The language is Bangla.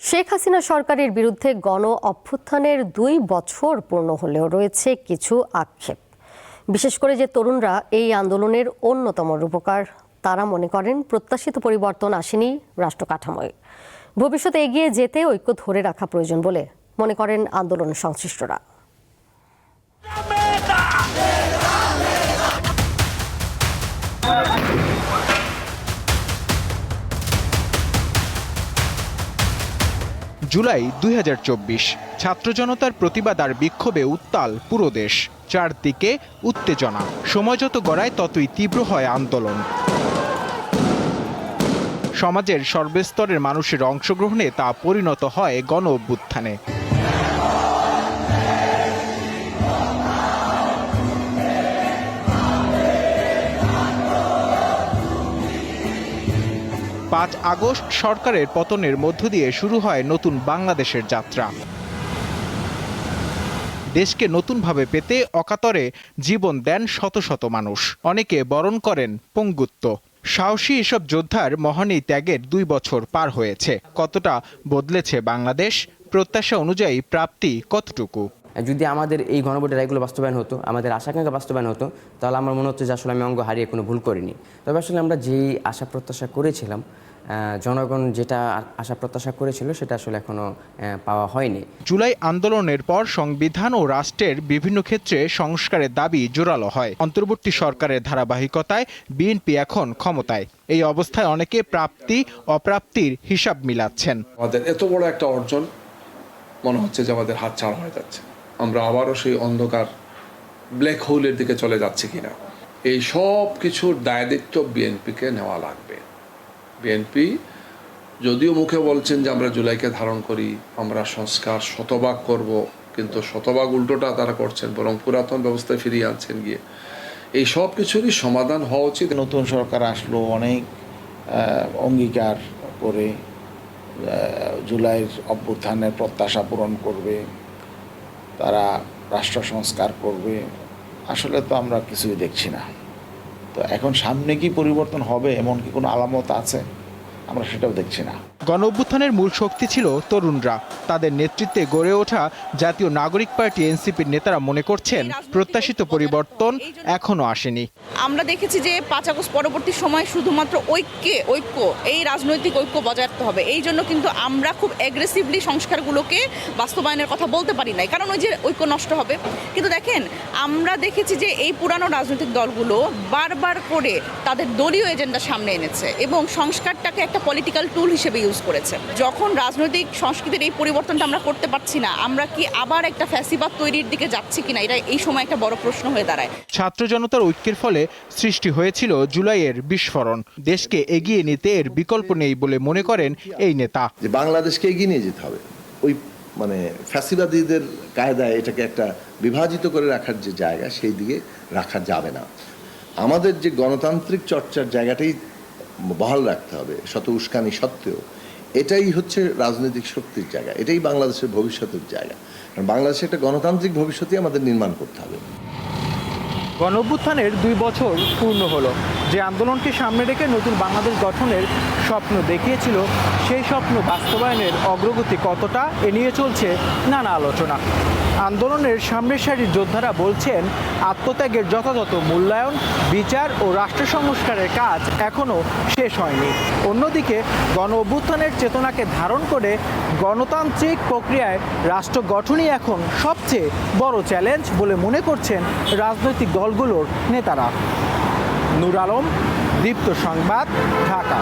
শেখ হাসিনা সরকারের বিরুদ্ধে গণ অভ্যুত্থানের ২ বছর পূর্ণ হলেও রয়েছে কিছু আক্ষেপ। বিশেষ করে যে তরুণরা এই আন্দোলনের অন্যতম রূপকার, তারা মনে করেন প্রত্যাশিত পরিবর্তন আসেনি রাষ্ট্র কাঠামোয়। ভবিষ্যতে এগিয়ে যেতে ঐক্য ধরে রাখা প্রয়োজন বলে মনে করেন আন্দোলন সংশ্লিষ্টরা। জুলাই ২০২৪, ছাত্র জনতার প্রতিবাদ আর বিক্ষোভে উত্তাল পুরো দেশ। চারদিকে উত্তেজনা, সময় যত গড়ায় ততই তীব্র হয় আন্দোলন। সমাজের সর্বস্তরের মানুষের অংশগ্রহণে তা পরিণত হয় গণ অভ্যুত্থানে। ৫ আগস্ট সরকারের পতনের মধ্য দিয়ে শুরু হয় নতুন বাংলাদেশের যাত্রা। দেশকে নতুনভাবে পেতে অকাতরে জীবন দেন শত শত মানুষ, অনেকে বরণ করেন পঙ্গুত্ব। সাহসী এসব যোদ্ধার মহান এই ত্যাগের ২ বছর পার হয়েছে। কতটা বদলেছে বাংলাদেশ, প্রত্যাশা অনুযায়ী প্রাপ্তি কতটুকু? যদি আমাদের এই গণভোটের রায়গুলো বাস্তবায়ন হতো, আমাদের আশা-আকাঙ্ক্ষা বাস্তবায়ন হতো, তাহলে আমার মনে হচ্ছে যে আসলে আমি অঙ্গ হারিয়ে কোনো ভুল করিনি। তবে আসলে আমরা যেই আশা প্রত্যাশা করেছিলাম, জনগণ যেটা আশা প্রত্যাশা করেছিল সেটা আসলে এখনো পাওয়া হয়নি। জুলাই আন্দোলনের পর সংবিধান ও রাষ্ট্রের বিভিন্ন ক্ষেত্রে সংস্কারের দাবি জোরালো হয়। অন্তর্বর্তী সরকারের ধারাবাহিকতায় বিএনপি এখন ক্ষমতায়। এই অবস্থায় অনেকে প্রাপ্তি অপ্রাপ্তির হিসাব মিলাচ্ছেন। আমাদের এত বড় একটা অর্জন মনে হচ্ছে যে আমাদের হাত ছাড়া হয়ে যাচ্ছে। আমরা আবারও সেই অন্ধকার ব্ল্যাক হোলের দিকে চলে যাচ্ছি কিনা, এই সব কিছুর দায়িত্ব বিএনপিকে নেওয়া লাগবে। বিএনপি যদিও মুখে বলছেন যে আমরা জুলাইকে ধারণ করি, আমরা সংস্কার শতভাগ করব, কিন্তু শতভাগ উল্টোটা তারা করছেন, বরং পুরাতন ব্যবস্থায় ফিরিয়ে আনছেন গিয়ে। এই সব কিছুরই সমাধান হওয়া উচিত। নতুন সরকার আসলো, অনেক অঙ্গীকার করে জুলাইয়ের অভ্যুত্থানের প্রত্যাশা পূরণ করবে, তারা রাষ্ট্র সংস্কার করবে। আসলে তো আমরা কিছুই দেখছি না। তো এখন সামনে কি পরিবর্তন হবে এমন কি কোনো আলামত আছে? আমরা সেটাও দেখছি না। গণ অভ্যুত্থানের মূল শক্তি ছিল তরুণরা। তাদের নেতৃত্বে গড়ে ওঠা জাতীয় নাগরিক পার্টি এনসিপির নেতারা মনে করছেন প্রত্যাশিত পরিবর্তন এখনো আসেনি। আমরা দেখেছি যে ৫ আগস্ট পরবর্তী সময় শুধুমাত্র ঐক্য এই রাজনৈতিক ঐক্য বজায় রাখতে হবে। এই জন্য কিন্তু আমরা খুব অ্যাগ্রেসিভলি সংস্কারগুলোকে বাস্তবায়নের কথা বলতে পারি নাই, কারণ ওই যে ঐক্য নষ্ট হবে। কিন্তু দেখেন, আমরা দেখেছি যে এই পুরানো রাজনৈতিক দলগুলো বারবার করে তাদের দলীয় এজেন্ডা সামনে এনেছে এবং সংস্কারটাকে একটা পলিটিক্যাল টুল হিসেবে ইউজ করেছে। যখন রাজনৈতিক সংস্কৃতির এই পরিবর্তনটা আমরা করতে পারছি না, আমরা কি আবার একটা ফ্যাসিবাদ তৈরির দিকে যাচ্ছি কিনা, এটা এই সময় একটা বড় প্রশ্ন হয়ে দাঁড়ায়। ছাত্র জনতার ঐক্যের ফলে সৃষ্টি হয়েছিল জুলাইয়ের বিস্ফোরণ। দেশকে এগিয়ে নিতে এর বিকল্প নেই বলে মনে করেন এই নেতা। যে বাংলাদেশকে এগিয়ে নিয়ে যেতে হবে, ওই ফ্যাসিবাদীদের কায়দায় এটাকে একটা বিভাজিত করে রাখার যে জায়গা, সেই দিকে রাখা যাবে না। আমাদের যে গণতান্ত্রিক চর্চার জায়গাটাই বহাল রাখতে হবে, শত উস্কানি সত্ত্বেও। এটাই হচ্ছে রাজনৈতিক শক্তির জায়গা, এটাই বাংলাদেশের ভবিষ্যতের জায়গা। কারণ বাংলাদেশে একটা গণতান্ত্রিক ভবিষ্যৎই আমাদের নির্মাণ করতে হবে। গণ অভ্যুত্থানের ২ বছর পূর্ণ হলো। যে আন্দোলনকে সামনে রেখে নতুন বাংলাদেশ গঠনের স্বপ্ন দেখিয়েছিল, সেই স্বপ্ন বাস্তবায়নের অগ্রগতি কতটা, এ নিয়ে চলছে নানা আলোচনা। আন্দোলনের সামনের সারির যোদ্ধারা বলছেন আত্মত্যাগের যথাযথ মূল্যায়ন, বিচার ও রাষ্ট্র সংস্কারের কাজ এখনও শেষ হয়নি। অন্যদিকে গণ অভ্যুত্থানের চেতনাকে ধারণ করে গণতান্ত্রিক প্রক্রিয়ায় রাষ্ট্র গঠনই এখন সবচেয়ে বড় চ্যালেঞ্জ বলে মনে করছেন রাজনৈতিক দলগুলোর নেতারা। নূর আলম, দীপ্ত সংবাদ, ঢাকা।